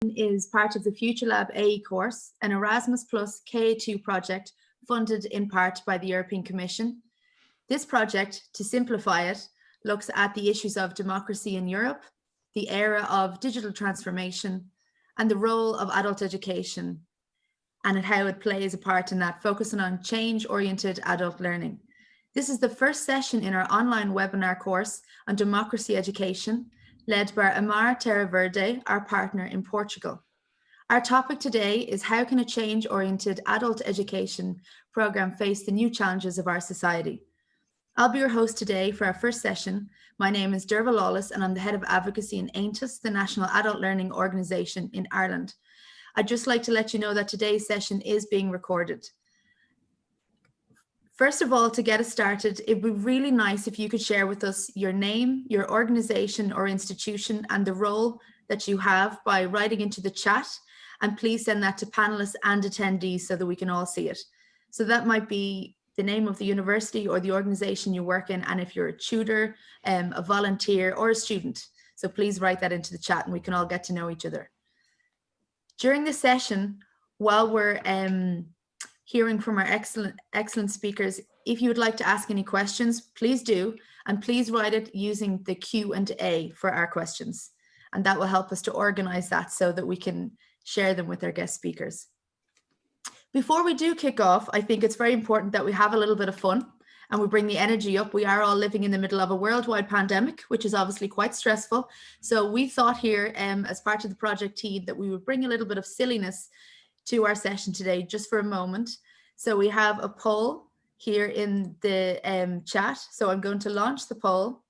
Is part of the FuturelabAE course, an Erasmus Plus K2 project funded in part by the European Commission. This project, to simplify it, looks at the issues of democracy in Europe, the era of digital transformation, and the role of adult education, and how it plays a part in that, focusing on change-oriented adult learning. This is the first session in our online webinar course on democracy education, led by Amar Terraverde, our partner in Portugal. Our topic today is how can a change-oriented adult education program face the new challenges of our society? I'll be your host today for our first session. My name is Derva Lawless and I'm the Head of Advocacy in Aintus, the National Adult Learning Organisation in Ireland. I'd just like to let you know that today's session is being recorded. First of all, to get us started, it would be really nice if you could share with us your name, your organization or institution, and the role that you have by writing into the chat. And please send that to panelists and attendees so that we can all see it. So that might be the name of the university or the organization you work in, and if you're a tutor, a volunteer, or a student. So please write that into the chat and we can all get to know each other. During the session, while we're hearing from our excellent speakers, if you would like to ask any questions, please do, and please write it using the Q&A for our questions. And that will help us to organize that so that we can share them with our guest speakers. Before we do kick off, I think it's very important that we have a little bit of fun and we bring the energy up. We are all living in the middle of a worldwide pandemic, which is obviously quite stressful. So we thought here, as part of the project team, that we would bring a little bit of silliness to our session today, just for a moment. So we have a poll here in the chat. So I'm going to launch the poll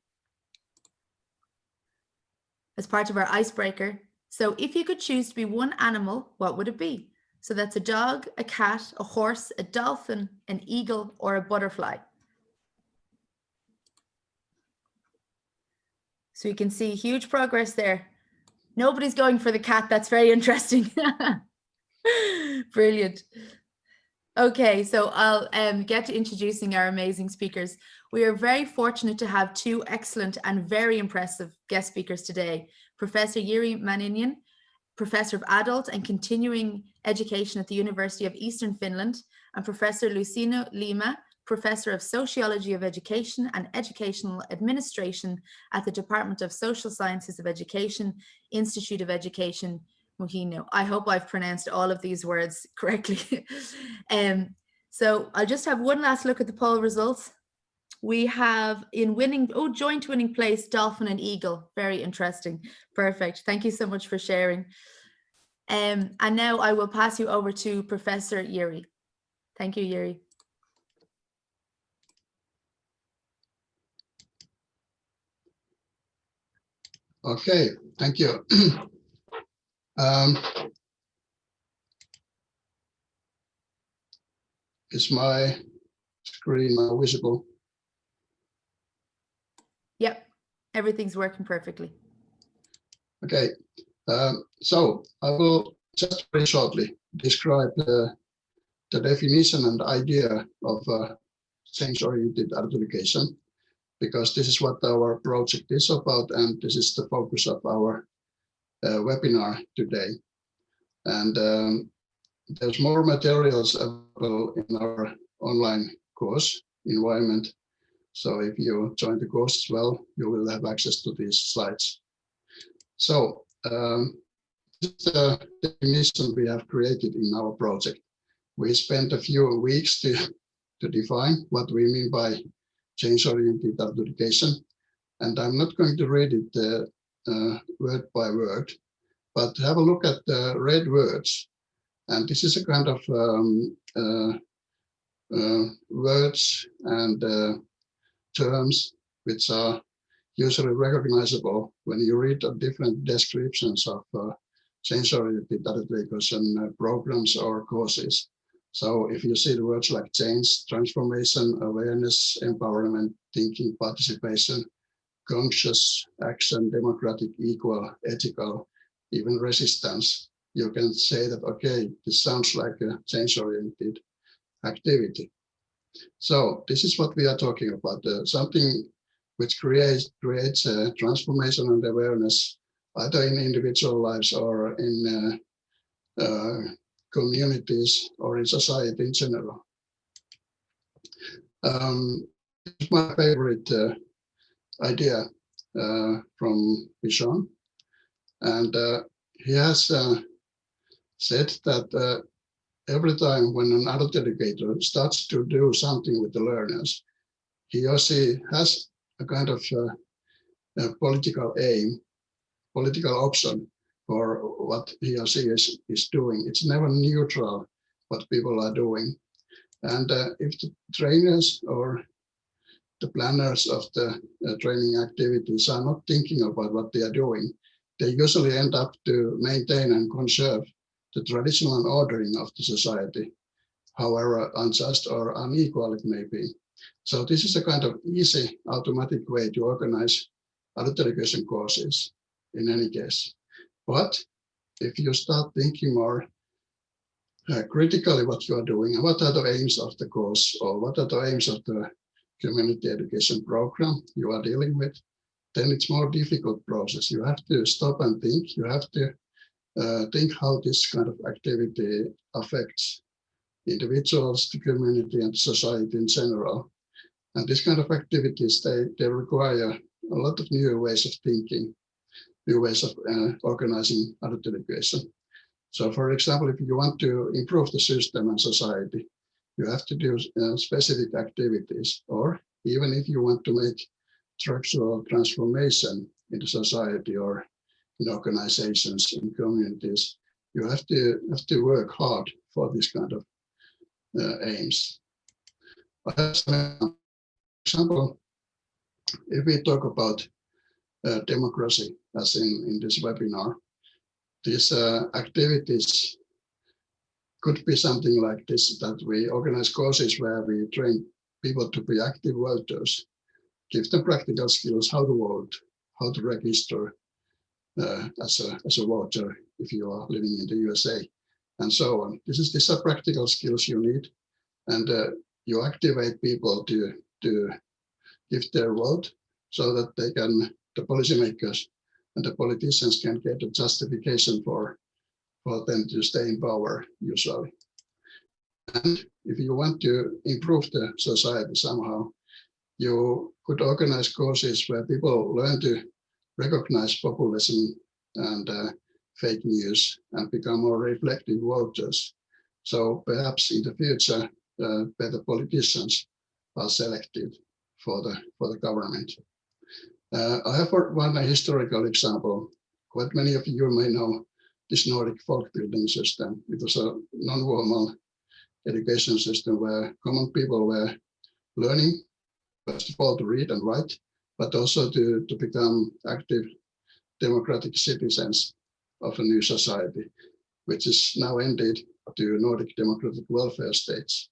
as part of our icebreaker. So if you could choose to be one animal, what would it be? So that's a dog, a cat, a horse, a dolphin, an eagle, or a butterfly. So you can see huge progress there. Nobody's going for the cat. That's very interesting. Brilliant. Okay, so I'll get to introducing our amazing speakers. We are very fortunate to have two excellent and very impressive guest speakers today. Professor Jyri Manninen, Professor of Adult and Continuing Education at the University of Eastern Finland, and Professor Licínio Lima, Professor of Sociology of Education and Educational Administration at the Department of Social Sciences of Education, Institute of Education, Minho. I hope I've pronounced all of these words correctly. So I'll just have one last look at the poll results. We have in winning, joint winning place, dolphin and eagle. Very interesting. Perfect. Thank you so much for sharing. And now I will pass you over to Professor Jyri. Thank you, Jyri. Okay, thank you. Is my screen now visible? Yep, everything's working perfectly. Okay, so I will just very shortly describe the definition and idea of change-oriented adult education, because this is what our project is about, and this is the focus of our webinar today. And there's more materials available in our online course environment. So if you join the course as well, you will have access to these slides. So this is the definition we have created in our project. We spent a few weeks to define what we mean by change-oriented adult education. And I'm not going to read it word by word, but have a look at the red words. And this is a kind of words and terms which are usually recognizable when you read the different descriptions of change-oriented adult education programs or courses. So if you see the words like change, transformation, awareness, empowerment, thinking, participation, conscious, action, democratic, equal, ethical, even resistance, you can say that, okay, this sounds like a change-oriented activity. So this is what we are talking about, something which creates a transformation and awareness either in individual lives or in communities or in society in general. It's my favorite idea from João, and he has said that every time when an adult educator starts to do something with the learners, he or she has a kind of a political aim, political option for what he or she is doing. It's never neutral what people are doing. And if the trainers or the planners of the training activities are not thinking about what they are doing, they usually end up to maintain and conserve the traditional ordering of the society, however unjust or unequal it may be. So this is a kind of easy, automatic way to organize adult education courses in any case. But if you start thinking more critically what you are doing, what are the aims of the course, or what are the aims of the community education program you are dealing with, then it's more difficult process. You have to stop and think. You have to think how this kind of activity affects individuals, the community, and society in general. And this kind of activities, they require a lot of new ways of thinking, new ways of organizing adult education. So, for example, if you want to improve the system and society, you have to do specific activities, or even if you want to make structural transformation in the society or in organizations, in communities, you have to work hard for this kind of aims. For example, if we talk about democracy, as in this webinar, these activities could be something like this, that we organize courses where we train people to be active voters, give them practical skills, how to vote, how to register as a voter if you are living in the USA, and so on. These are practical skills you need, and you activate people to give their vote so that they can, the policymakers and the politicians can get a justification for them to stay in power, usually. And if you want to improve the society somehow, you could organize courses where people learn to recognize populism and fake news and become more reflective voters. So perhaps in the future, better politicians are selected for the government. I have one historical example. Quite many of you may know this Nordic folk building system. It was a non-formal education system where common people were learning, first of all, to read and write, but also to become active democratic citizens of a new society, which is now ended to Nordic democratic welfare states.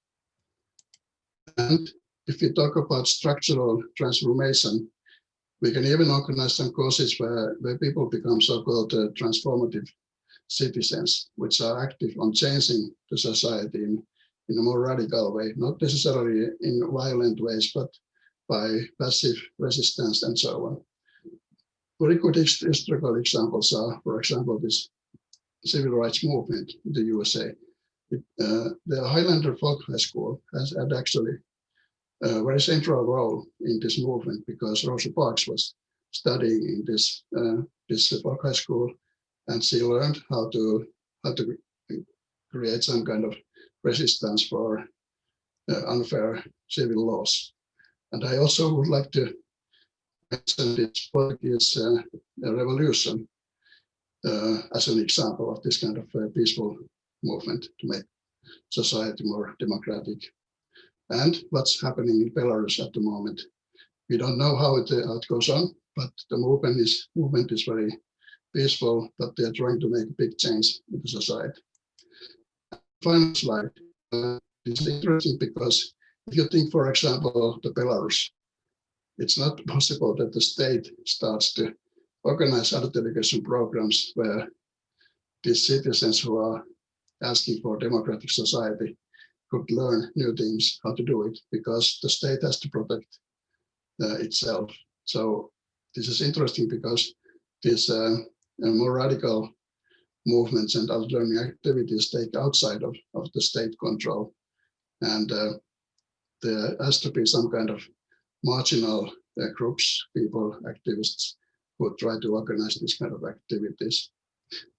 And if we talk about structural transformation, we can even organize some courses where people become so-called transformative citizens, which are active on changing the society in a more radical way, not necessarily in violent ways, but by passive resistance and so on. Very good historical examples are, for example, this civil rights movement in the USA. The Highlander Folk High School had actually a very central role in this movement, because Rosa Parks was studying in this folk high school, and she learned how to create some kind of resistance for unfair civil laws. And I also would like to mention this Portuguese revolution as an example of this kind of peaceful movement to make society more democratic. And what's happening in Belarus at the moment, we don't know how it goes on, but the movement is very peaceful, but they're trying to make a big change in the society. Final slide. It's interesting because if you think, for example, the Belarus, it's not possible that the state starts to organize adult education programs where these citizens who are asking for democratic society could learn new things, how to do it, because the state has to protect itself. So this is interesting because these more radical movements and adult learning activities take outside of the state control. And there has to be some kind of marginal groups, people, activists who try to organize this kind of activities.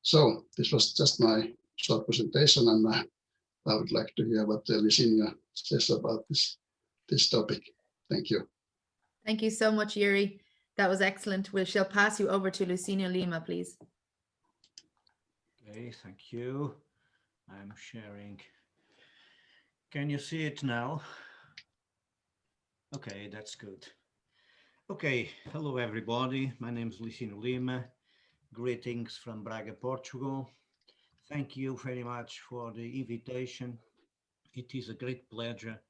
So this was just my short presentation, and I would like to hear what Licínio says about this topic. Thank you. Thank you so much, Jyri. That was excellent. We shall pass you over to Licínio Lima, please. Okay, thank you. I'm sharing. Can you see it now? Okay, that's good. Okay, hello everybody. My name is Licínio Lima. Greetings from Braga, Portugal. Thank you very much for the invitation. It is a great pleasure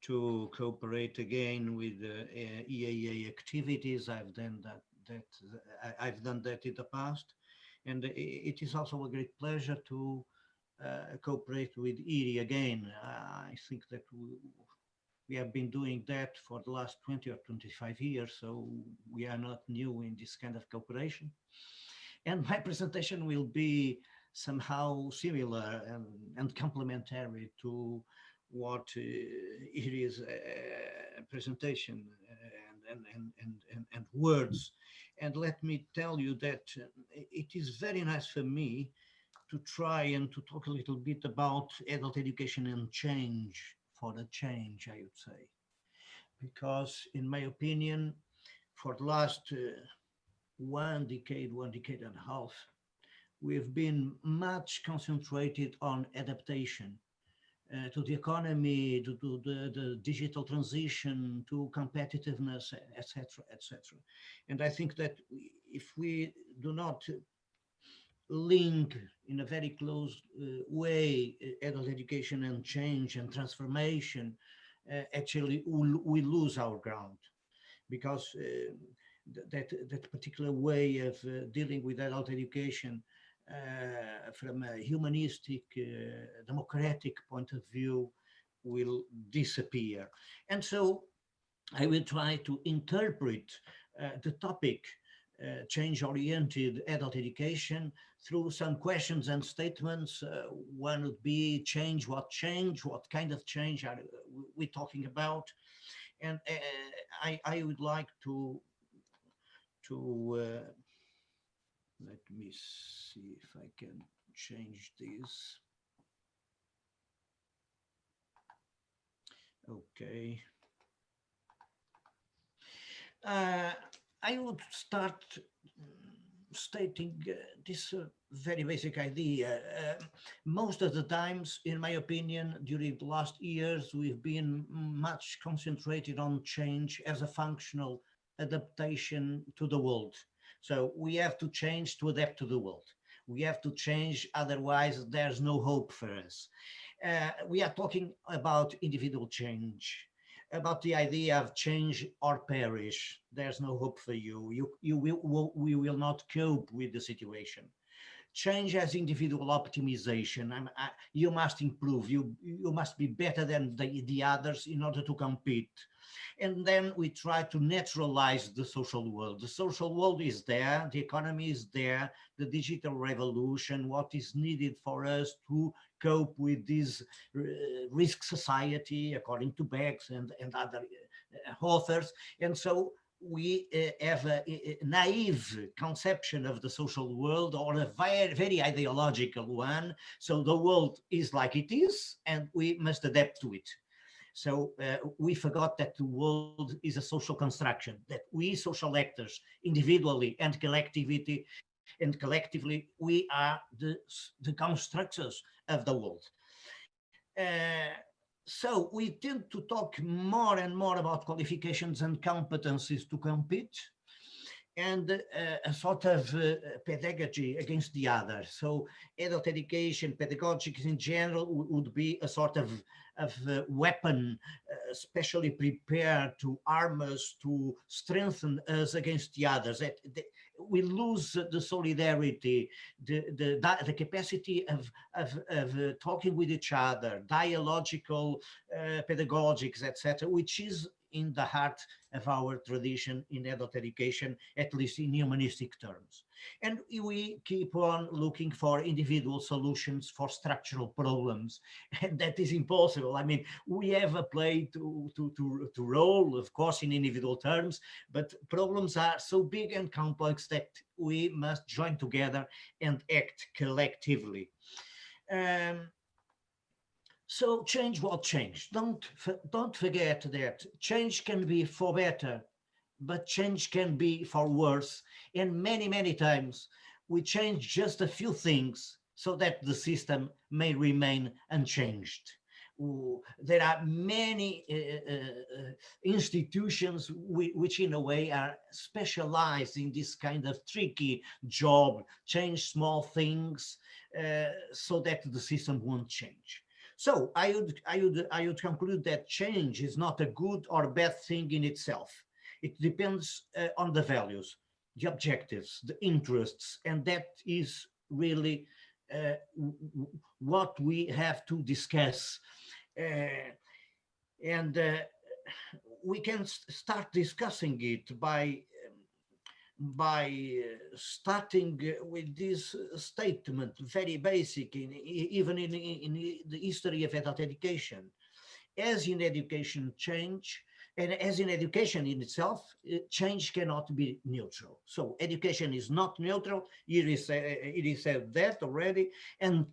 to cooperate again with EAA activities. I've done that in the past, and it is also a great pleasure to cooperate with Jyri again. I think that we have been doing that for the last 20 or 25 years, so we are not new in this kind of cooperation. And my presentation will be somehow similar and complementary to what Jyri's presentation and words. And let me tell you that it is very nice for me to try and to talk a little bit about adult education and change, for the change, I would say. Because in my opinion, for the last one decade and a half, we've been much concentrated on adaptation to the economy, to the digital transition, to competitiveness, etc., etc. And I think that if we do not link in a very close way adult education and change and transformation, actually we lose our ground, because that particular way of dealing with adult education from a humanistic, democratic point of view will disappear. And so I will try to interpret the topic change-oriented adult education through some questions and statements. One would be change, what kind of change are we talking about? And I would like to let me see if I can change this. Okay. I would start stating this very basic idea. Most of the times, in my opinion, during the last years, we've been much concentrated on change as a functional adaptation to the world. So we have to change to adapt to the world. We have to change, otherwise there's no hope for us. We are talking about individual change, about the idea of change or perish. There's no hope for you. We will not cope with the situation. Change as individual optimization. You must improve. You must be better than the others in order to compete. And then we try to naturalize the social world. The social world is there, the economy is there, the digital revolution, what is needed for us to cope with this risk society, according to Bex and other authors. And so we have a naive conception of the social world, or a very ideological one. So the world is like it is, and we must adapt to it. So we forgot that the world is a social construction, that we social actors, individually and collectively, we are the constructors of the world. So we tend to talk more and more about qualifications and competencies to compete, and a sort of pedagogy against the other. So adult education, pedagogics in general, would be a sort of weapon, specially prepared to arm us, to strengthen us against the others. We lose the solidarity, the capacity of talking with each other, dialogical pedagogics, etc., which is in the heart of our tradition in adult education, at least in humanistic terms. And we keep on looking for individual solutions for structural problems, and that is impossible. I mean, we have a play to role, of course, in individual terms, but problems are so big and complex that we must join together and act collectively. So change will change. Don't forget that change can be for better, but change can be for worse. And many times we change just a few things so that the system may remain unchanged. There are many institutions which in a way are specialized in this kind of tricky job, change small things so that the system won't change. So I would conclude that change is not a good or bad thing in itself. It depends on the values, the objectives, the interests, and that is really what we have to discuss. And we can start discussing it by starting with this statement, very basic, even in the history of adult education. As in education change, and as in education in itself, change cannot be neutral. So education is not neutral. Jyri said that already, and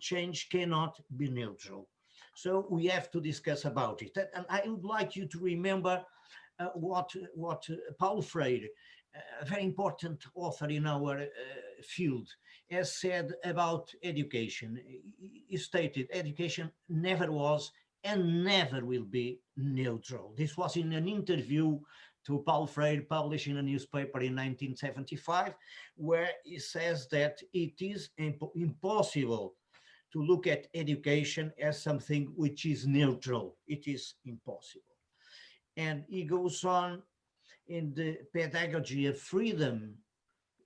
change cannot be neutral. So we have to discuss about it. And I would like you to remember what Paulo Freire, a very important author in our field, has said about education. He stated, education never was and never will be neutral. This was in an interview to Paulo Freire published in a newspaper in 1975, where he says that it is impossible to look at education as something which is neutral. It is impossible. And he goes on in the Pedagogy of Freedom,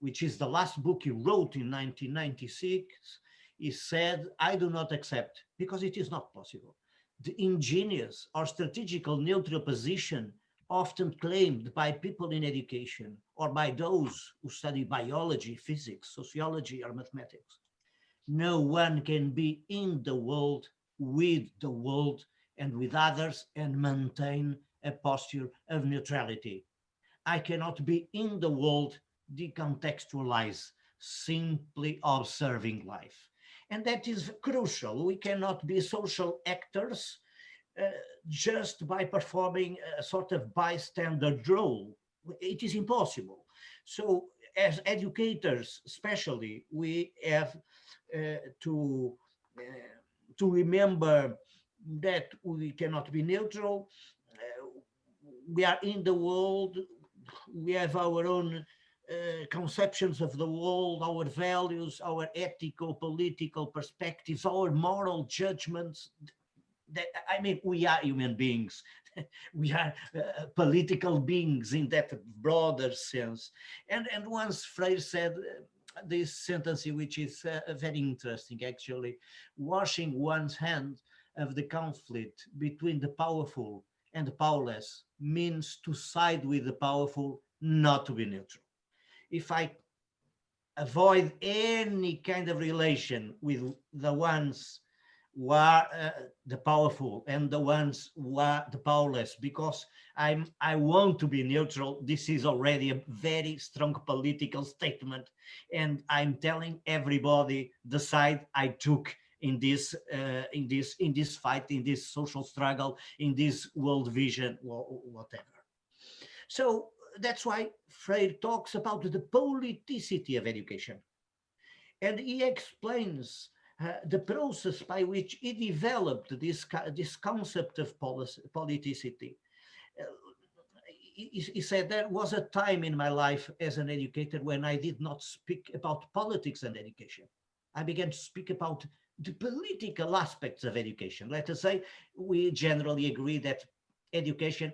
which is the last book he wrote in 1996, he said, I do not accept, because it is not possible, the ingenious or strategical neutral position often claimed by people in education or by those who study biology, physics, sociology, or mathematics. No one can be in the world, with the world, and with others and maintain a posture of neutrality. I cannot be in the world, decontextualize, simply observing life. And that is crucial. We cannot be social actors just by performing a sort of bystander role. It is impossible. So as educators, especially, we have to remember that we cannot be neutral. We are in the world. We have our own conceptions of the world, our values, our ethical, political perspectives, our moral judgments. That, I mean, we are human beings. We are political beings in that broader sense. And once Freire said this sentence, which is very interesting, actually, washing one's hands of the conflict between the powerful and the powerless means to side with the powerful, not to be neutral. If I avoid any kind of relation with the ones who are the powerful and the ones who are the powerless, because I want to be neutral, this is already a very strong political statement, and I'm telling everybody the side I took in this fight, in this social struggle, in this world vision, whatever. So that's why Freire talks about the politicity of education, and he explains the process by which he developed this concept of politicity. He said there was a time in my life as an educator when I did not speak about politics and education. I began to speak about the political aspects of education. Let us say we generally agree that education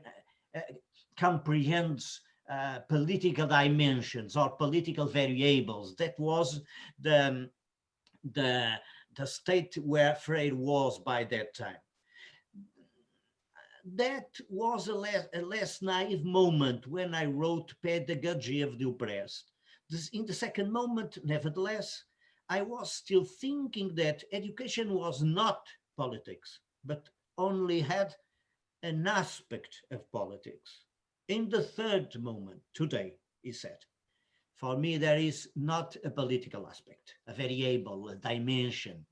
comprehends political dimensions or political variables. That was the state where Freire was by that time. that was a less naive moment when I wrote Pedagogy of the Oppressed. In the second moment, nevertheless, I was still thinking that education was not politics, but only had an aspect of politics. In the third moment, today, he said, for me, there is not a political aspect, a variable, a dimension.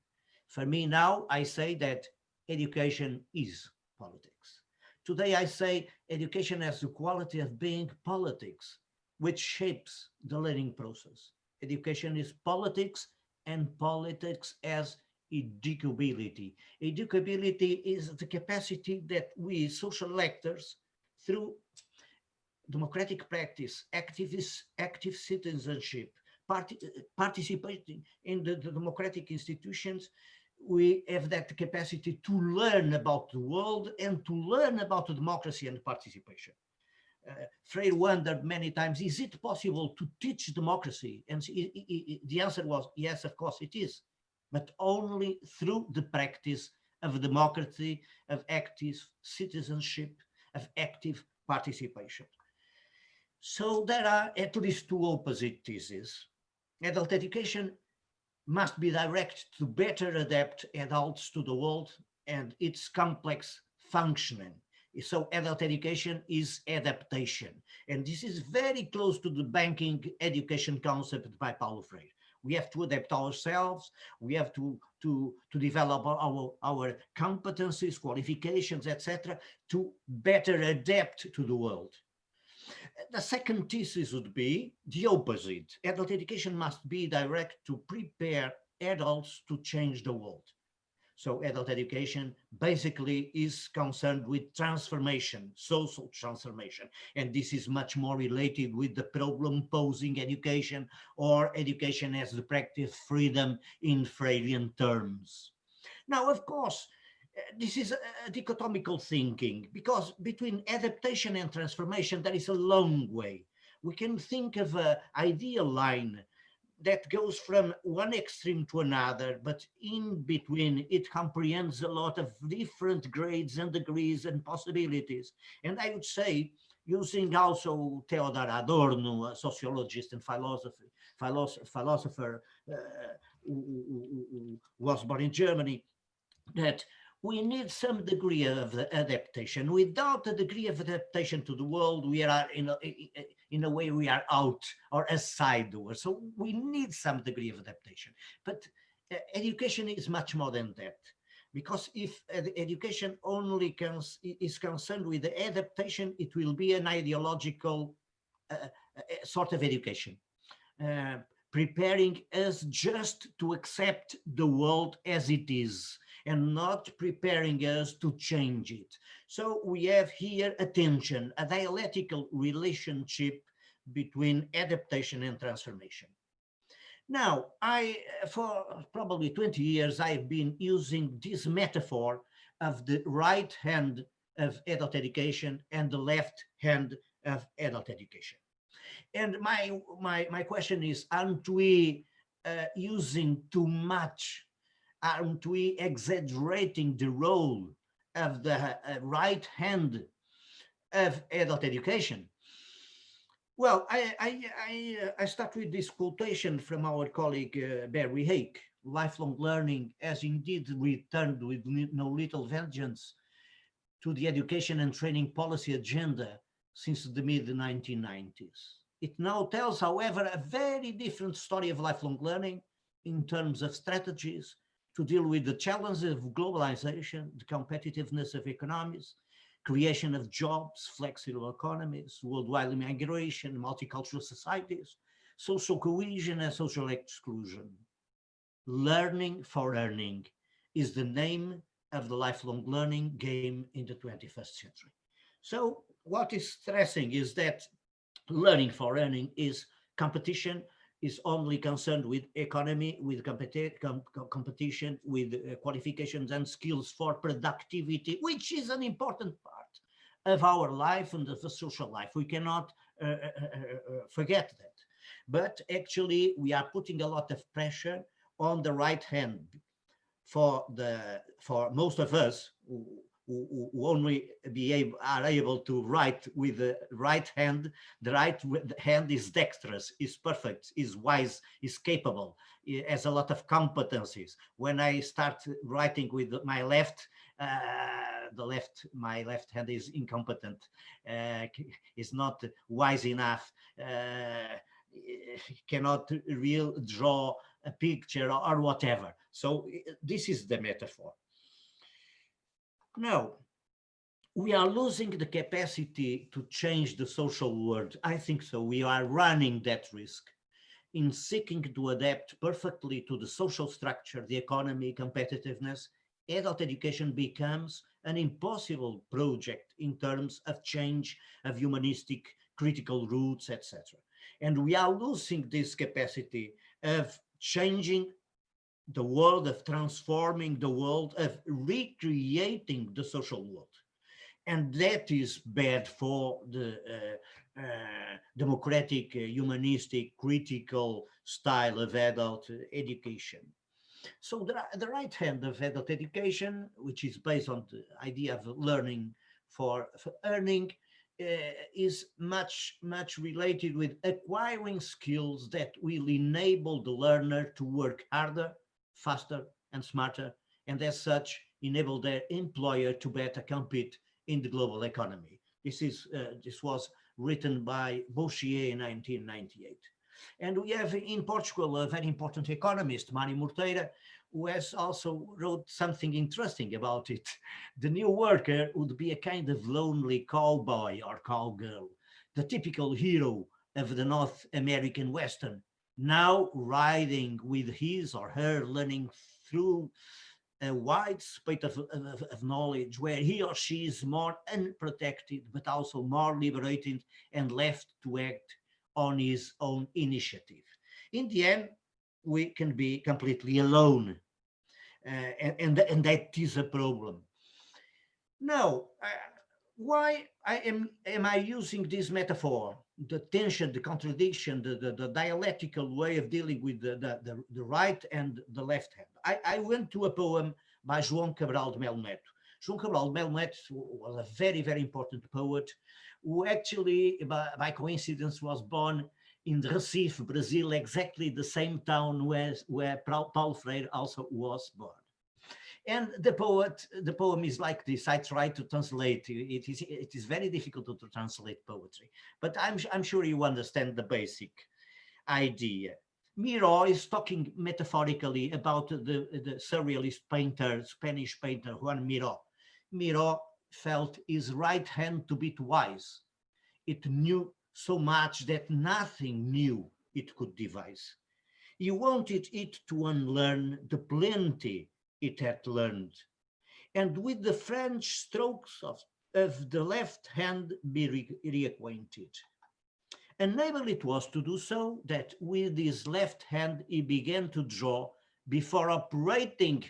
For me now, I say that education is politics. Today, I say education has the quality of being politics, which shapes the learning process. Education is politics, and politics as educability. Educability is the capacity that we social actors, through democratic practice, active citizenship, participating in the democratic institutions, we have that capacity to learn about the world and to learn about democracy and participation. Freire wondered many times, is it possible to teach democracy? And the answer was, yes, of course it is, but only through the practice of democracy, of active citizenship, of active participation. So there are at least two opposite theses. Adult education must be directed to better adapt adults to the world and its complex functioning. So adult education is adaptation. And this is very close to the banking education concept by Paulo Freire. We have to adapt ourselves. We have to develop our competencies, qualifications, etc., to better adapt to the world. The second thesis would be the opposite. Adult education must be direct to prepare adults to change the world. So adult education basically is concerned with transformation, social transformation. And this is much more related with the problem posing education, or education as the practice freedom in Freirean terms. Now, of course, this is a dichotomical thinking, because between adaptation and transformation, there is a long way. We can think of an ideal line that goes from one extreme to another, but in between it comprehends a lot of different grades and degrees and possibilities. And I would say, using also Theodor Adorno, a sociologist and philosopher who was born in Germany, that we need some degree of adaptation. Without a degree of adaptation to the world, we are in a way we are out or aside the world. So we need some degree of adaptation. But education is much more than that, because if education only is concerned with the adaptation, it will be an ideological sort of education, preparing us just to accept the world as it is, and not preparing us to change it. So we have here a tension, a dialectical relationship between adaptation and transformation. Now, for probably 20 years, I've been using this metaphor of the right hand of adult education and the left hand of adult education. And my question is, aren't we using too much? Aren't we exaggerating the role of the right hand of adult education? Well, I start with this quotation from our colleague Barry Hake. Lifelong learning has indeed returned with no little vengeance to the education and training policy agenda since the mid-1990s. It now tells, however, a very different story of lifelong learning in terms of strategies to deal with the challenges of globalization, the competitiveness of economies, creation of jobs, flexible economies, worldwide migration, multicultural societies, social cohesion and social exclusion. Learning for earning is the name of the lifelong learning game in the 21st century. So what is stressing is that learning for earning is competition, is only concerned with economy, with competition, with qualifications and skills for productivity, which is an important part of our life and of the social life. We cannot forget that. But actually, we are putting a lot of pressure on the right hand for most of us who only are able to write with the right hand. The right hand is dexterous, is perfect, is wise, is capable, has a lot of competencies. When I start writing with my left, my left hand is incompetent, is not wise enough, cannot real draw a picture or whatever. So this is the metaphor. Now, we are losing the capacity to change the social world. I think so. We are running that risk in seeking to adapt perfectly to the social structure, the economy, competitiveness. Adult education becomes an impossible project in terms of change of humanistic critical roots, etc. And we are losing this capacity of changing the world, of transforming the world, of recreating the social world. And that is bad for the democratic, humanistic, critical style of adult education. So the right hand of adult education, which is based on the idea of learning for earning, is much related with acquiring skills that will enable the learner to work harder, faster, and smarter, and as such enable their employer to better compete in the global economy. This was written by Bouchier in 1998. And we have in Portugal a very important economist, Mário Morteira, who has also wrote something interesting about it. The new worker would be a kind of lonely cowboy or cowgirl, the typical hero of the North American Western, now riding with his or her learning through a wide space of knowledge where he or she is more unprotected, but also more liberated and left to act on his own initiative. In the end, we can be completely alone, and that is a problem. Now, why am I using this metaphor? The tension, the contradiction, the dialectical way of dealing with the right and the left hand. I went to a poem by João Cabral de Melo Neto. João Cabral de Melo Neto was a very, very important poet who actually, by coincidence, was born in Recife, Brazil, exactly the same town where Paulo Freire also was born. And the poem is like this. I try to translate. It is very difficult to translate poetry, but I'm sure you understand the basic idea. Minho is talking metaphorically about the surrealist painter, Spanish painter Juan Miró. Miró felt his right hand to be wise. It knew so much that nothing new it could devise. He wanted it to unlearn the plenty it had learned, and with the French strokes of the left hand be reacquainted. Unable it was to do so, that with his left hand he began to draw before operating,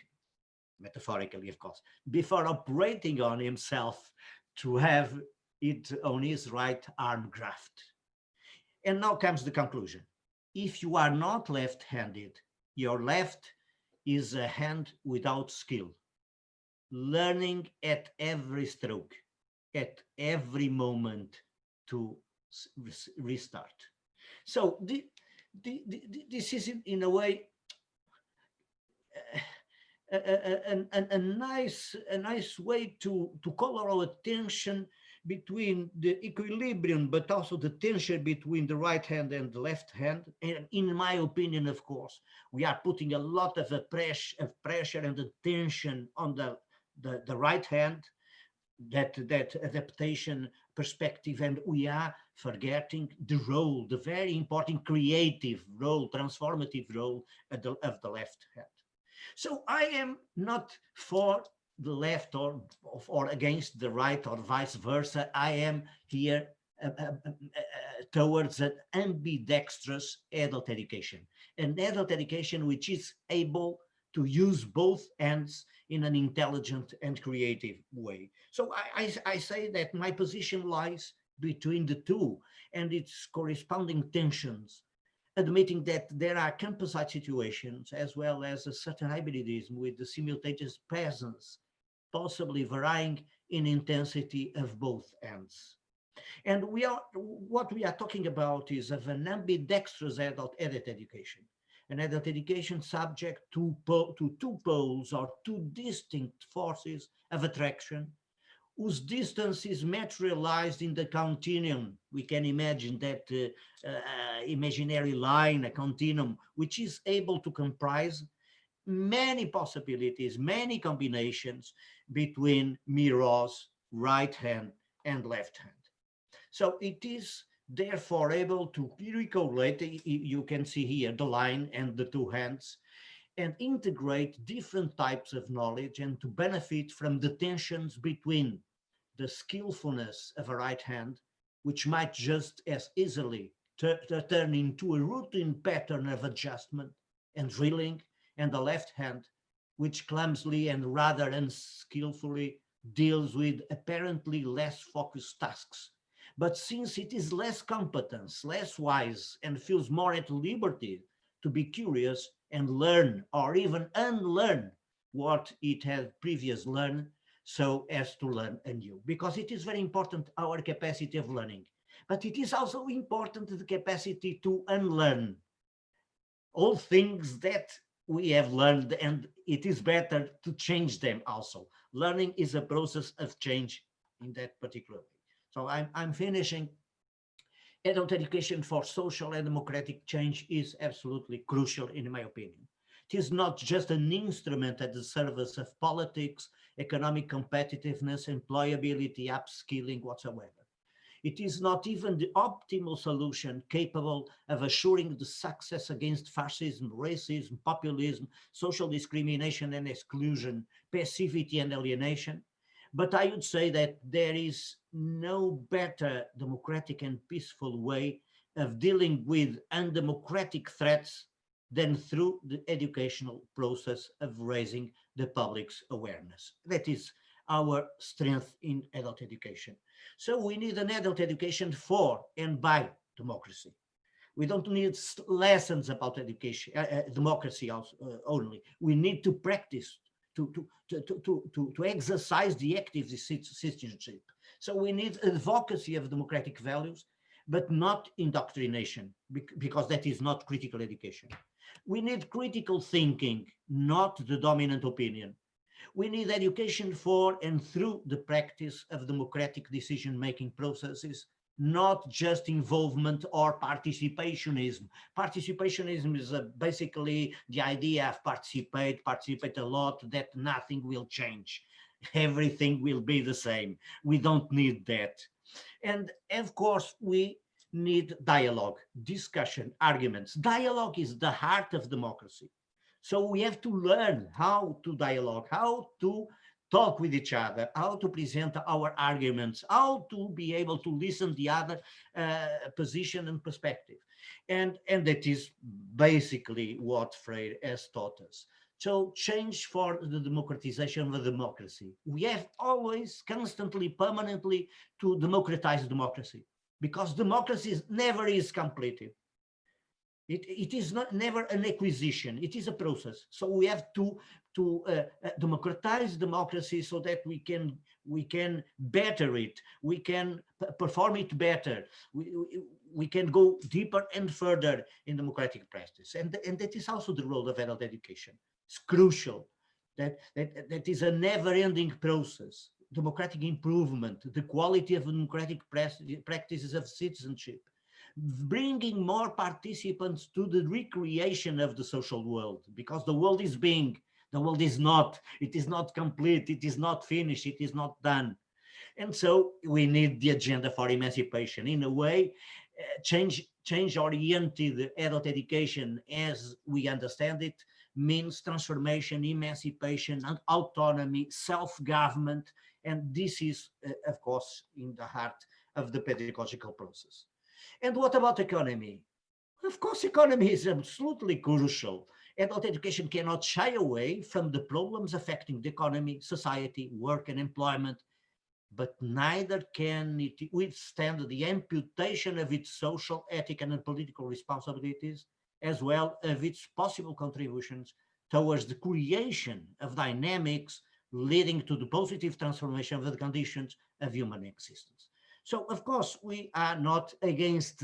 metaphorically of course, before operating on himself to have it on his right arm graft. And now comes the conclusion. If you are not left-handed, your left is a hand without skill, learning at every stroke, at every moment to restart. So this is in a way a nice way to call our attention between the equilibrium, but also the tension between the right hand and the left hand. And in my opinion, of course, we are putting a lot of pressure and the tension on the right hand, that adaptation perspective, and we are forgetting the role, the very important creative role, transformative role of the left hand. So I am not for the left or against the right or vice versa. I am here towards an ambidextrous adult education, an adult education which is able to use both hands in an intelligent and creative way. So I say that my position lies between the two and its corresponding tensions, admitting that there are composite situations as well as a certain hybridism with the simultaneous presence possibly varying in intensity of both ends. And what we are talking about is of an ambidextrous adult education, an adult education subject to two poles or two distinct forces of attraction, whose distance is materialized in the continuum. We can imagine that imaginary line, a continuum, which is able to comprise many possibilities, many combinations between mirrors, right hand and left hand. So it is therefore able to recollate, you can see here the line and the two hands, and integrate different types of knowledge and to benefit from the tensions between the skillfulness of a right hand, which might just as easily turn into a routine pattern of adjustment and drilling, and the left hand, which clumsily and rather unskillfully deals with apparently less focused tasks. But since it is less competence, less wise, and feels more at liberty to be curious and learn or even unlearn what it had previously learned, so as to learn anew. Because it is very important, our capacity of learning, but it is also important the capacity to unlearn all things that we have learned, and it is better to change them also. Learning is a process of change in that particular way. So I'm finishing. Adult education for social and democratic change is absolutely crucial, in my opinion. It is not just an instrument at the service of politics, economic competitiveness, employability, upskilling whatsoever. It is not even the optimal solution capable of assuring the success against fascism, racism, populism, social discrimination and exclusion, passivity and alienation. But I would say that there is no better democratic and peaceful way of dealing with undemocratic threats than through the educational process of raising the public's awareness. That is our strength in adult education. So we need an adult education for and by democracy. We don't need lessons about education, democracy only. We need to practice, to exercise the active citizenship. So we need advocacy of democratic values, but not indoctrination, because that is not critical education. We need critical thinking, not the dominant opinion. We need education for and through the practice of democratic decision-making processes, not just involvement or participationism. Participationism is basically the idea of participate a lot, that nothing will change. Everything will be the same. We don't need that. And of course, we need dialogue, discussion, arguments. Dialogue is the heart of democracy. So we have to learn how to dialogue, how to talk with each other, how to present our arguments, how to be able to listen to the other position and perspective. And that is basically what Freire has taught us. So change for the democratization of the democracy. We have always, constantly, permanently to democratize democracy, because democracy never is completed. It is never an acquisition, it is a process. So we have to democratize democracy so that we can better it, we can perform it better, we can go deeper and further in democratic practice. And that is also the role of adult education. It's crucial. That is a never-ending process. Democratic improvement, the quality of democratic practices of citizenship, bringing more participants to the recreation of the social world, because the world is being, the world is not, it is not complete, it is not finished, it is not done. And so we need the agenda for emancipation. In a way, change-oriented adult education, as we understand it, means transformation, emancipation, and autonomy, self-government, and this is, of course, in the heart of the pedagogical process. And what about economy? Of course, economy is absolutely crucial. Adult education cannot shy away from the problems affecting the economy, society, work, and employment, but neither can it withstand the amputation of its social, ethical, and political responsibilities, as well as its possible contributions towards the creation of dynamics leading to the positive transformation of the conditions of human existence. So, of course, we are not against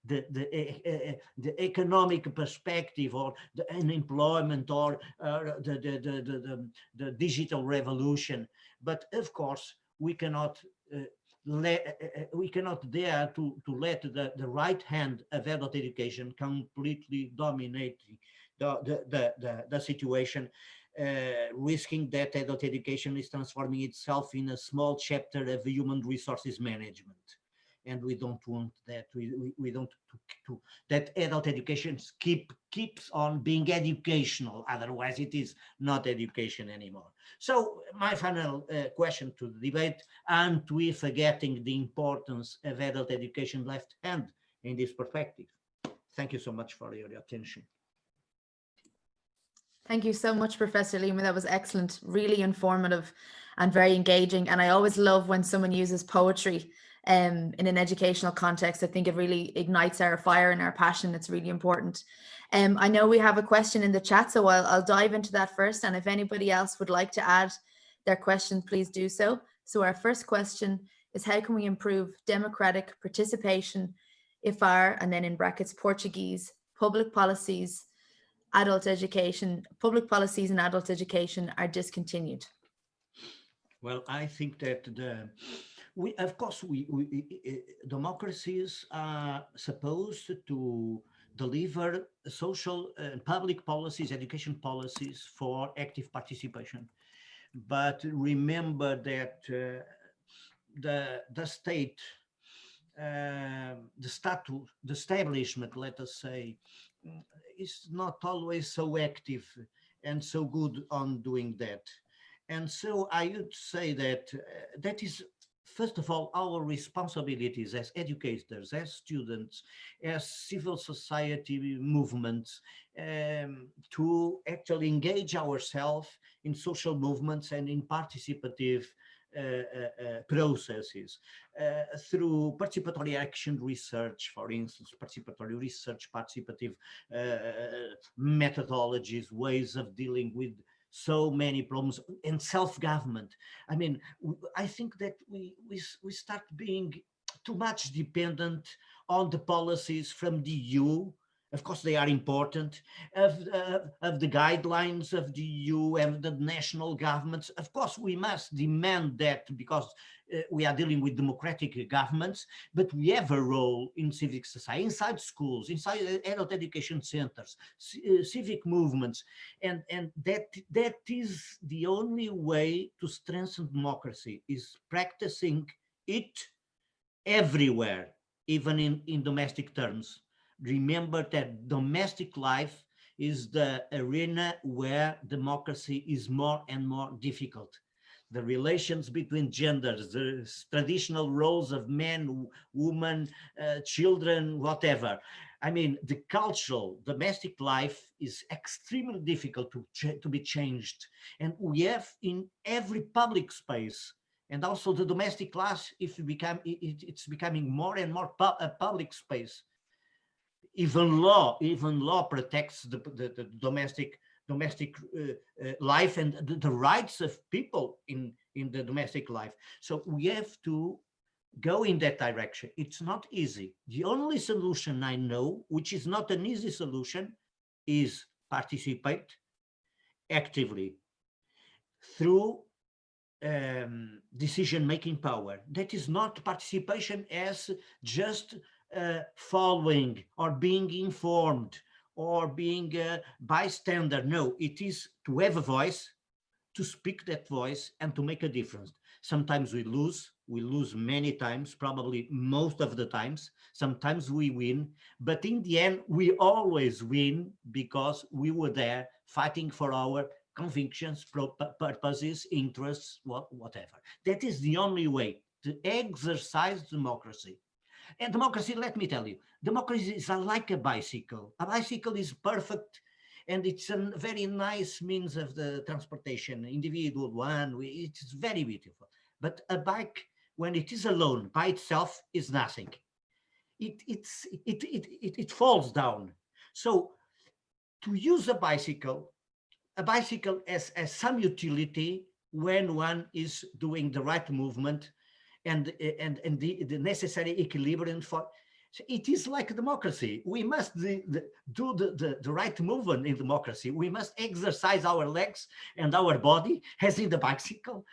the economic perspective or the unemployment or the digital revolution, but of course we cannot dare to let the right hand of adult education completely dominate the situation, risking that adult education is transforming itself in a small chapter of human resources management. And we don't want that. We don't to that adult education keeps on being educational. Otherwise, it is not education anymore. So my final question to the debate: aren't we forgetting the importance of adult education left hand in this perspective? Thank you so much for your attention. Thank you so much, Professor Lima. That was excellent, really informative and very engaging. And I always love when someone uses poetry in an educational context. I think it really ignites our fire and our passion. It's really important. I know we have a question in the chat, so I'll dive into that first. And if anybody else would like to add their question, please do so. So our first question is, how can we improve democratic participation if our, and then in brackets, Portuguese, public policies and adult education are discontinued? Well, I think that democracies are supposed to deliver social and public policies, education policies for active participation. But remember that the state, the establishment, let us say, is not always so active and so good on doing that. And so I would say that that is, first of all, our responsibilities as educators, as students, as civil society movements, to actually engage ourselves in social movements and in participative processes through participatory action research, for instance, participatory research, participative methodologies, ways of dealing with so many problems, and self-government. I mean, I think that we start being too much dependent on the policies from the EU. Of course, they are important, of the guidelines of the EU and the national governments. Of course, we must demand that because we are dealing with democratic governments, but we have a role in civic society, inside schools, inside adult education centers, civic movements, and that is the only way to strengthen democracy, is practicing it everywhere, even in domestic terms. Remember that domestic life is the arena where democracy is more and more difficult. The relations between genders, the traditional roles of men, women, children, whatever. I mean, the cultural domestic life is extremely difficult to be changed. And we have in every public space, and also the domestic class, if it's becoming more and more a public space. Even law protects the domestic life and the rights of people in the domestic life. So we have to go in that direction. It's not easy. The only solution I know, which is not an easy solution, is participate actively through decision-making power. That is not participation as just following or being informed or being a bystander. No, it is to have a voice, to speak that voice, and to make a difference. Sometimes we lose many times, probably most of the times. Sometimes we win, but in the end, we always win because we were there fighting for our convictions, purposes, interests, whatever. That is the only way to exercise democracy. And democracy, let me tell you, democracy is like a bicycle. A bicycle is perfect, and it's a very nice means of the transportation, individual one, it's very beautiful. But a bike, when it is alone by itself, is nothing. It falls down. So to use a bicycle has some utility when one is doing the right movement and the necessary equilibrium for. It is like democracy. We must do the right movement in democracy. We must exercise our legs and our body, as in the bicycle,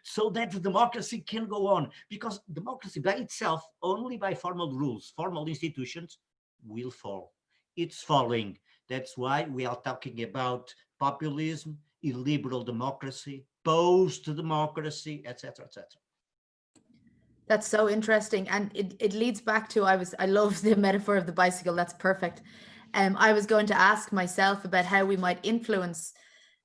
so that democracy can go on. Because democracy by itself, only by formal rules, formal institutions, will fall. It's falling. That's why we are talking about populism, illiberal democracy, post-democracy, etc., etc. That's so interesting. And it leads back to, I love the metaphor of the bicycle. That's perfect. I was going to ask myself about how we might influence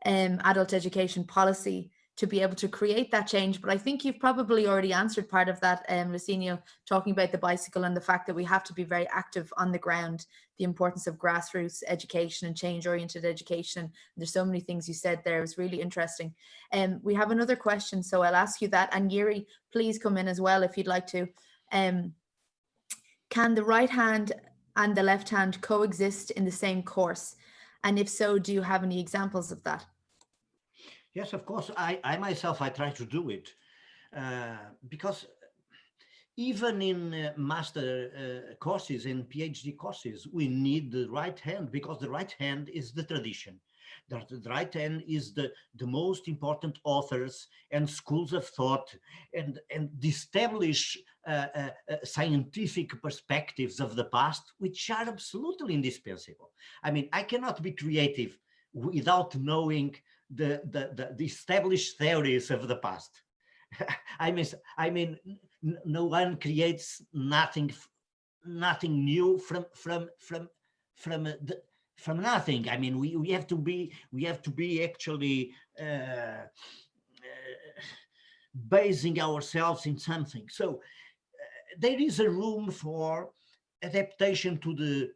adult education policy to be able to create that change. But I think you've probably already answered part of that, Licínio, talking about the bicycle and the fact that we have to be very active on the ground, the importance of grassroots education and change-oriented education. And there's so many things you said there. It was really interesting. We have another question, so I'll ask you that. And Jyri, please come in as well if you'd like to. Can the right hand and the left hand coexist in the same course? And if so, do you have any examples of that? Yes, of course. I myself, I try to do it because even in master courses and PhD courses, we need the right hand, because the right hand is the tradition. The right hand is the most important authors and schools of thought and the established scientific perspectives of the past, which are absolutely indispensable. I mean, I cannot be creative without knowing the established theories of the past. I mean, no one creates nothing new from nothing. I mean, we have to be actually basing ourselves in something. So there is a room for adaptation to the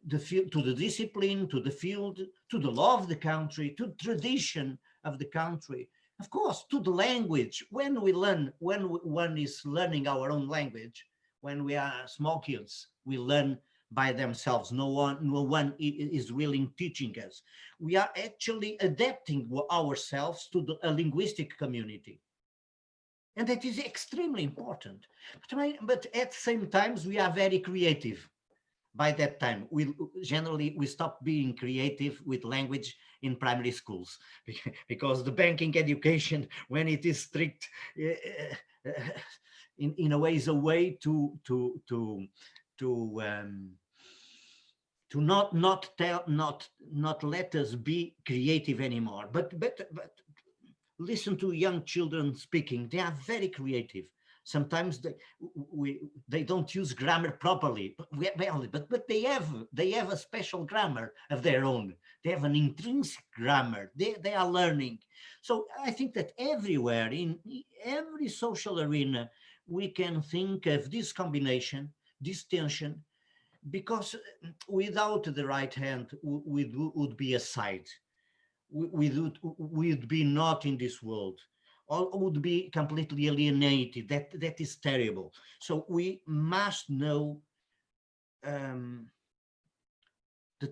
discipline, to the field, to the law of the country, to tradition of the country, of course, to the language. When one is learning our own language, when we are small kids, we learn by themselves. No one is really teaching us. We are actually adapting ourselves to a linguistic community. And that is extremely important. But at the same time, we are very creative. By that time, we stop being creative with language in primary schools, because the banking education, when it is strict, in a way, is a way to not let us be creative anymore. But listen to young children speaking; they are very creative. Sometimes they don't use grammar properly, but they have a special grammar of their own. They have an intrinsic grammar. They are learning. So I think that everywhere, in every social arena, we can think of this combination, this tension, because without the right hand, we would be aside. We would be not in this world. Or would be completely alienated. That is terrible. So we must know the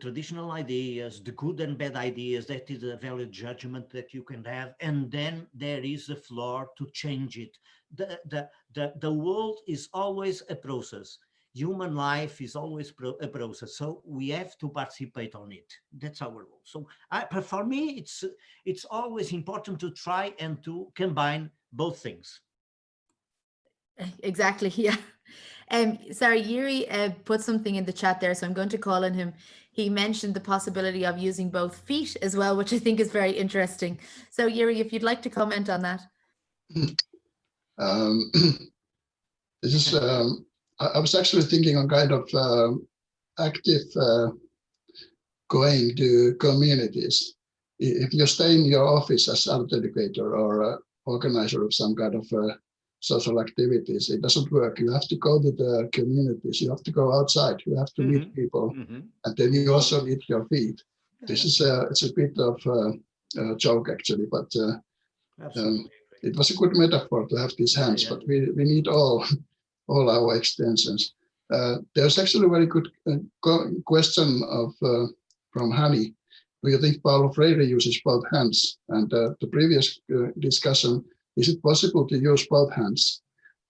traditional ideas, the good and bad ideas. That is a valid judgment that you can have, and then there is a floor to change it. The world is always a process. Human life is always a process, so we have to participate on it. That's our role. So for me, it's always important to try and to combine both things. Exactly, yeah. Sorry, Jyri put something in the chat there, so I'm going to call on him. He mentioned the possibility of using both feet as well, which I think is very interesting. So Jyri, if you'd like to comment on that. This is I was actually thinking on kind of active going to communities. If you stay in your office as adult educator or organizer of some kind of social activities, it doesn't work. You have to go to the communities. You have to go outside. You have to meet people, and then you also need your feet. This is it's a bit of a joke actually, but it was a good metaphor to have these hands. But we need all our extensions. There's actually a very good question from Hani. Do you think Paulo Freire uses both hands? And the previous discussion is it possible to use both hands?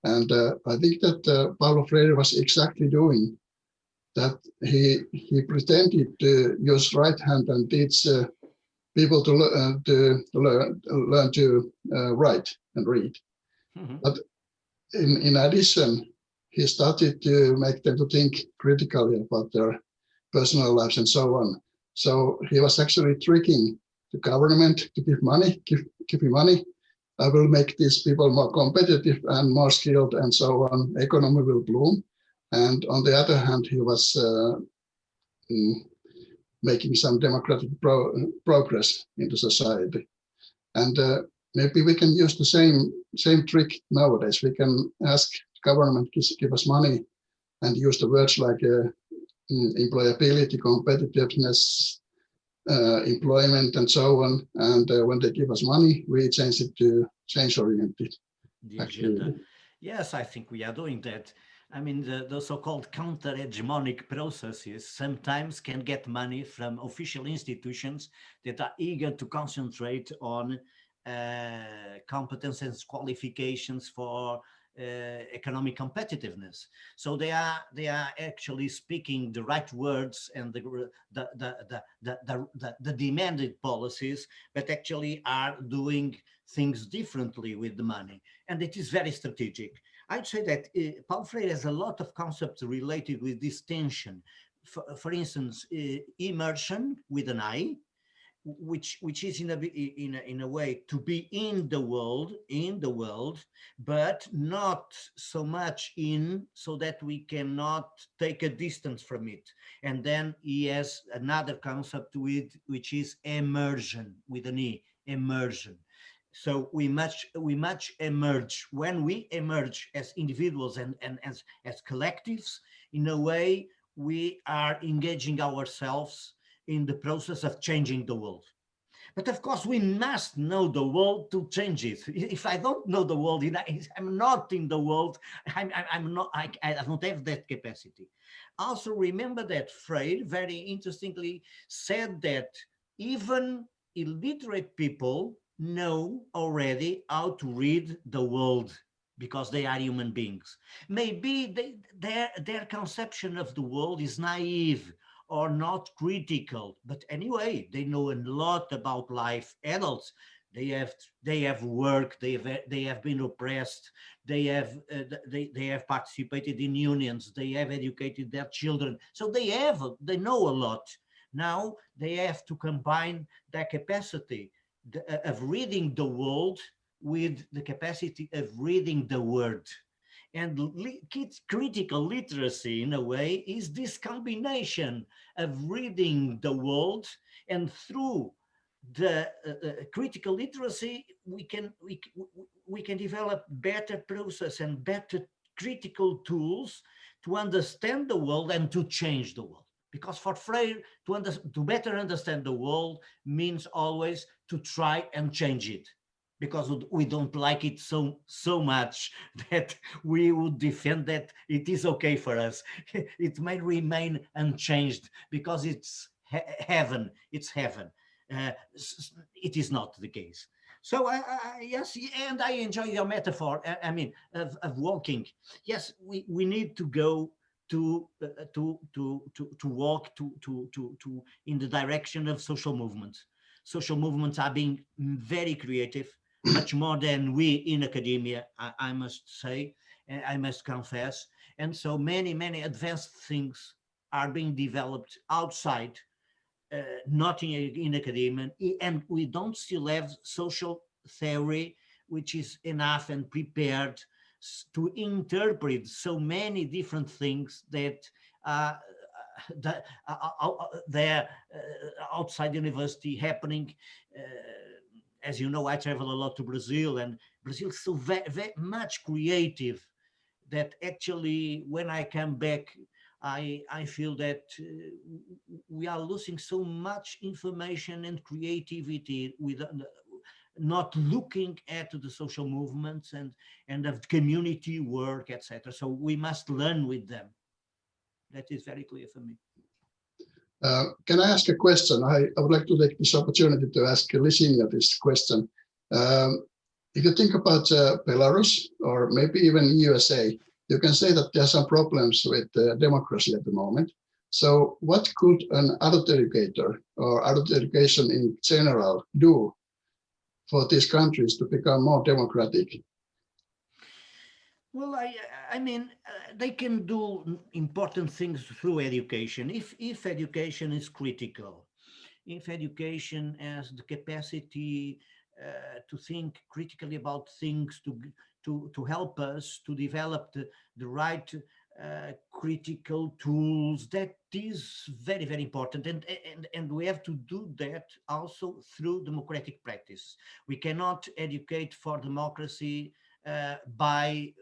And I think that Paulo Freire was exactly doing that. He pretended to use right hand and teach people to learn to write and read. Mm-hmm. But in addition, he started to make them to think critically about their personal lives and so on. So he was actually tricking the government to give me money. I will make these people more competitive and more skilled and so on. Economy will bloom. And on the other hand, he was making some democratic progress into society. And maybe we can use the same trick nowadays. We can ask government to give us money and use the words like employability, competitiveness, employment, and so on. And when they give us money, we change it to change-oriented. Yes, I think we are doing that. I mean, the so-called counter-hegemonic processes sometimes can get money from official institutions that are eager to concentrate on competences and qualifications for economic competitiveness. So they are actually speaking the right words and the demanded policies, but actually are doing things differently with the money, and it is very strategic. I'd say that Paulo Freire has a lot of concepts related with this tension. For instance, immersion with an I, which is in a way to be in the world, but not so much in, so that we cannot take a distance from it. And then he has another concept which is immersion with an E, immersion. So we must emerge. When we emerge as individuals and as collectives, in a way, we are engaging ourselves in the process of changing the world. But of course, we must know the world to change it. If I don't know the world, I'm not in the world. I don't have that capacity. Also, remember that Freire very interestingly said that even illiterate people know already how to read the world because they are human beings. Maybe their conception of the world is naive or not critical, but anyway, they know a lot about life. Adults, they have work, they have been oppressed, they have participated in unions, they have educated their children, so they know a lot. Now they have to combine their capacity of reading the world with the capacity of reading the word. And critical literacy, in a way, is this combination of reading the world, and through the critical literacy, we can develop better process and better critical tools to understand the world and to change the world. Because for Freire, to better understand the world means always to try and change it, because we don't like it so much that we would defend that it is okay for us. It may remain unchanged because it's heaven. It's heaven. It is not the case. So yes, and I enjoy your metaphor. I mean, of walking. Yes, we need to go to walk to in the direction of social movements. Social movements are being very creative, much more than we in academia, I must say, I must confess. And so many advanced things are being developed outside, not in academia, and we don't still have social theory which is enough and prepared to interpret so many different things that they're outside university happening. As you know, I travel a lot to Brazil, and Brazil is so very much creative that actually when I come back, I feel that we are losing so much information and creativity with not looking at the social movements and of community work, etc. So we must learn with them. That is very clear for me. Can I ask a question? I would like to take this opportunity to ask Licínio this question. if you think about Belarus or maybe even USA, you can say that there are some problems with democracy at the moment. So what could an adult educator or adult education in general do for these countries to become more democratic? Well, I mean, they can do important things through education. If education is critical, if education has the capacity to think critically about things, to help us to develop the right critical tools, that is very, very important. And we have to do that also through democratic practice. We cannot educate for democracy by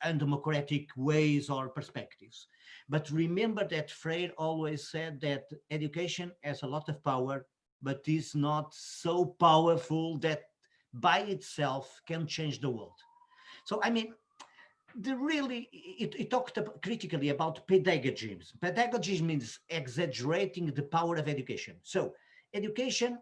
undemocratic ways or perspectives. But remember that Freire always said that education has a lot of power, but is not so powerful that by itself can change the world. So, I mean, it talked critically about pedagogism. Pedagogy means exaggerating the power of education. So education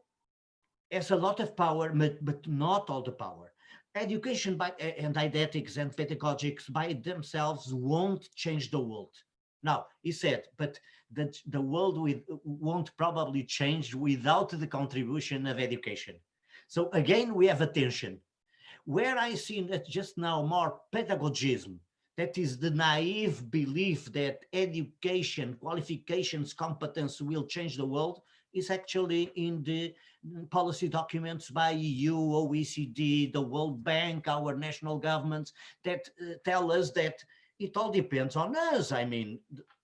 has a lot of power, but not all the power. Education and didactics and pedagogics by themselves won't change the world. Now, he said, but the world won't probably change without the contribution of education. So again, we have a tension. Where I see that just now more pedagogism, that is the naive belief that education, qualifications, competence will change the world, is actually in the policy documents by EU, OECD, the World Bank, our national governments, that tell us that it all depends on us. I mean,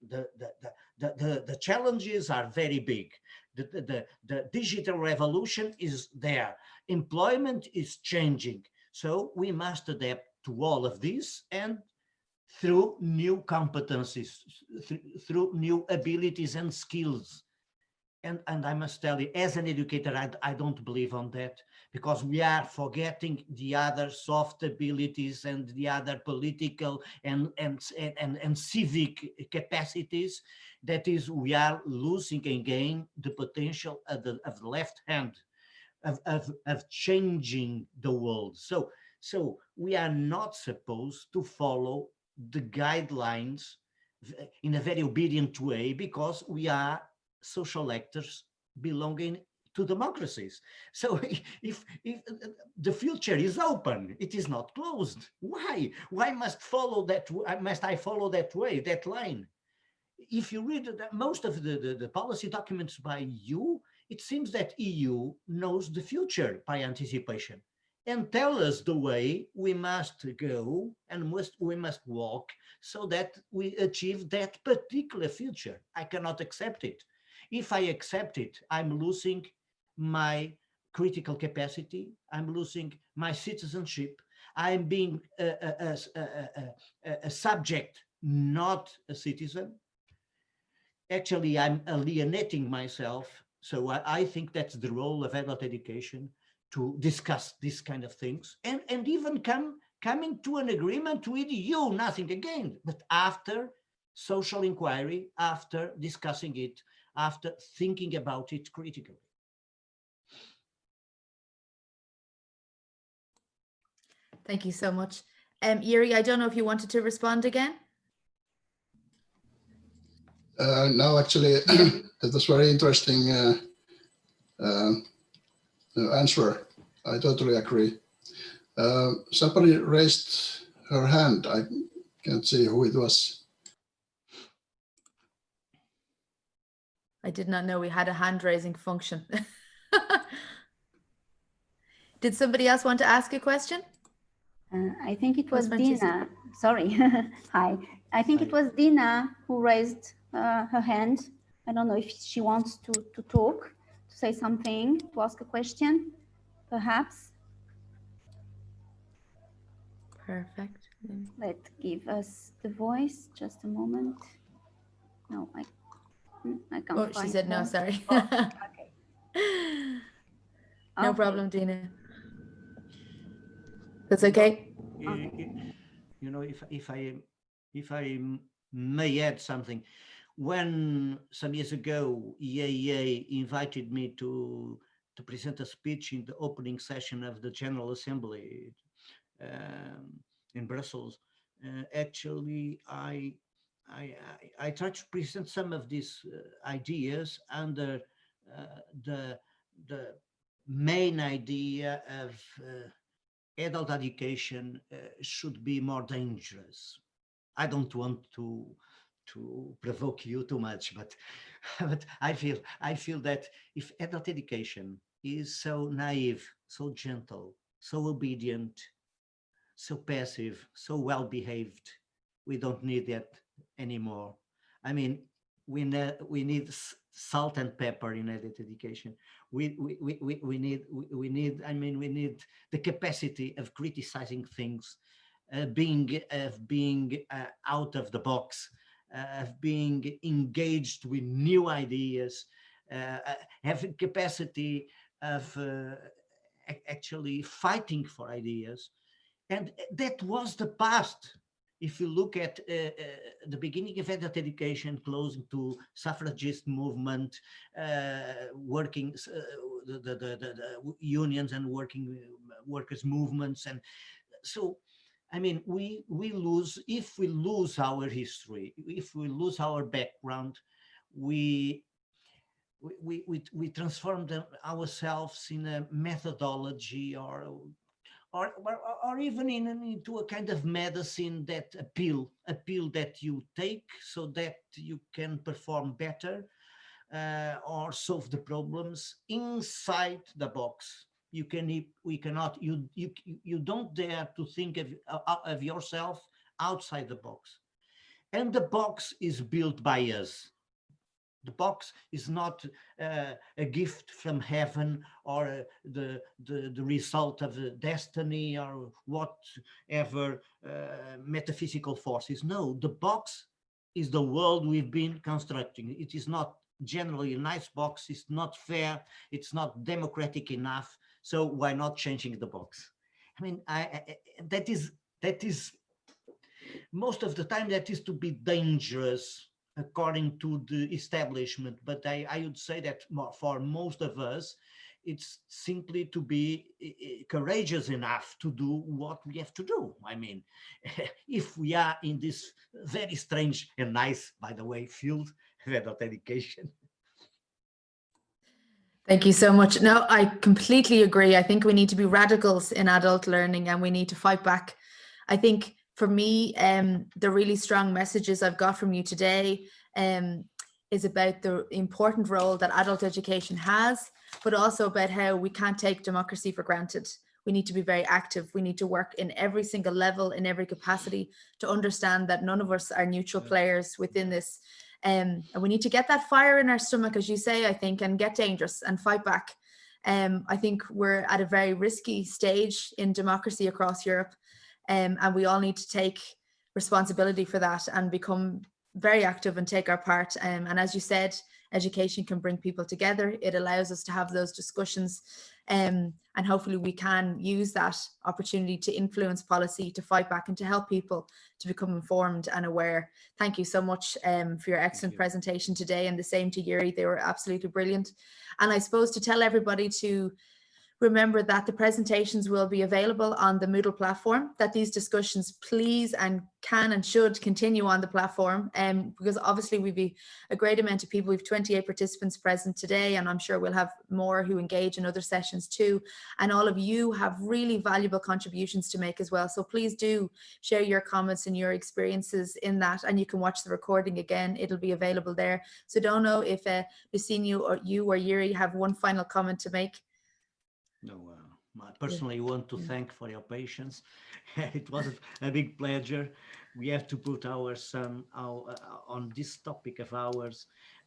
the challenges are very big. The digital revolution is there. Employment is changing. So we must adapt to all of this, and through new competencies, through new abilities and skills. And I must tell you, as an educator, I don't believe on that, because we are forgetting the other soft abilities and the other political and civic capacities. That is, we are losing again the potential of the left hand of changing the world. So we are not supposed to follow the guidelines in a very obedient way, because we are social actors belonging to democracies. So if the future is open, it is not closed. Why must I follow that way, that line? If you read most of the policy documents by EU, it seems that EU knows the future by anticipation and tell us the way we must go and we must walk so that we achieve that particular future. I cannot accept it. If I accept it, I'm losing my critical capacity, I'm losing my citizenship, I'm being a subject, not a citizen. Actually, I'm alienating myself. So I think that's the role of adult education, to discuss these kind of things and even coming to an agreement with you, nothing again, but after social inquiry, after discussing it, after thinking about it critically. Thank you so much. Jyri, I don't know if you wanted to respond again. No, actually, that was very interesting answer. I totally agree. Somebody raised her hand. I can't see who it was. I did not know we had a hand-raising function. Did somebody else want to ask a question? I think it was Dina. Sorry. Hi. I think it was Dina who raised her hand. I don't know if she wants to talk, to say something, to ask a question, perhaps. Perfect. Let's give us the voice. Just a moment. No, I can't find she said no, sorry. Okay. No problem, Dina. That's okay. You know, if I may add something, when some years ago EAEA invited me to present a speech in the opening session of the General Assembly in Brussels. Actually, I try to present some of these ideas under the main idea of adult education should be more dangerous. I don't want to provoke you too much, but but I feel that if adult education is so naive, so gentle, so obedient, so passive, so well behaved, we don't need that anymore. I mean, we need salt and pepper in adult education. We need. I mean, we need the capacity of criticizing things, being out of the box, of being engaged with new ideas, having capacity of actually fighting for ideas. And that was the past. If you look at the beginning of adult education, close to suffragist movement, working the unions and workers movements, and so, I mean, we lose, if we lose our history, if we lose our background, we transform ourselves in a methodology or even into a kind of medicine that a pill that you take so that you can perform better or solve the problems inside the box. You don't dare to think of yourself outside the box, and the box is built by us. The box is not a gift from heaven or the result of destiny or whatever metaphysical forces. No, the box is the world we've been constructing. It is not generally a nice box. It's not fair. It's not democratic enough. So why not changing the box? I mean, that is most of the time that is to be dangerous according to the establishment, but I would say that for most of us, it's simply to be courageous enough to do what we have to do. I mean, if we are in this very strange and nice, by the way, field of adult education. Thank you so much. No, I completely agree. I think we need to be radicals in adult learning and we need to fight back. I think for me, the really strong messages I've got from you today is about the important role that adult education has, but also about how we can't take democracy for granted. We need to be very active. We need to work in every single level, in every capacity, to understand that none of us are neutral players within this. And we need to get that fire in our stomach, as you say, I think, and get dangerous and fight back. I think we're at a very risky stage in democracy across Europe. And we all need to take responsibility for that and become very active and take our part. And as you said, education can bring people together. It allows us to have those discussions. And hopefully we can use that opportunity to influence policy, to fight back and to help people to become informed and aware. Thank you so much for your excellent presentation today, and the same to Jyri. They were absolutely brilliant. And I suppose to tell everybody to remember that the presentations will be available on the Moodle platform, that these discussions please and can and should continue on the platform, because obviously we've be a great amount of people. We've 28 participants present today, and I'm sure we'll have more who engage in other sessions too. And all of you have really valuable contributions to make as well. So please do share your comments and your experiences in that, and you can watch the recording again. It'll be available there. So don't know if Licínio or you or Jyri have one final comment to make. No, I personally want to thank for your patience. It was a big pleasure. We have to put on this topic of ours.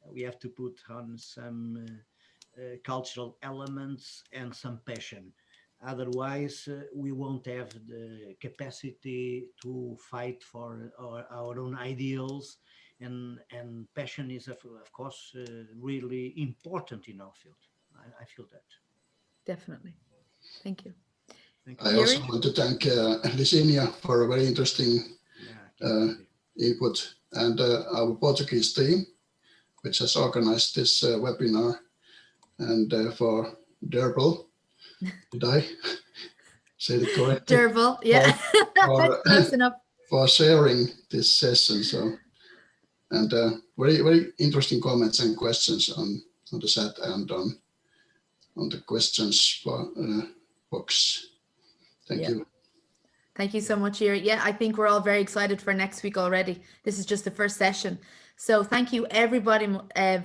We have to put on some cultural elements and some passion. Otherwise, we won't have the capacity to fight for our own ideals. And passion is, of course, really important in our field. I feel that. Definitely. Thank you. I also want to thank Licínio for a very interesting input, and our Portuguese team, which has organized this webinar, and for Derbel, did I? say it correctly. Derval, yeah, close enough. For sharing this session. So, and very interesting comments and questions on the chat and on the questions box. Thank you. Thank you so much, Jyri. Yeah, I think we're all very excited for next week already. This is just the first session. So thank you everybody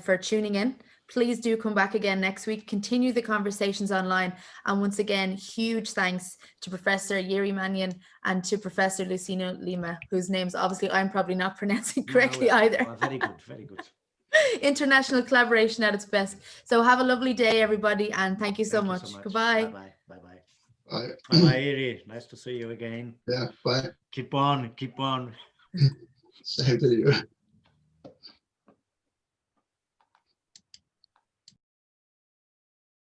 for tuning in. Please do come back again next week, continue the conversations online. And once again, huge thanks to Professor Jyri Manninen and to Professor Licínio Lima, whose names obviously I'm probably not pronouncing correctly either. Oh, very good, very good. International collaboration at its best. So have a lovely day, everybody, and thank you so much. Goodbye. Bye-bye. Bye-bye. Bye. Bye-bye, Jyri. Nice to see you again. Yeah, bye. Keep on, keep on. Same to you.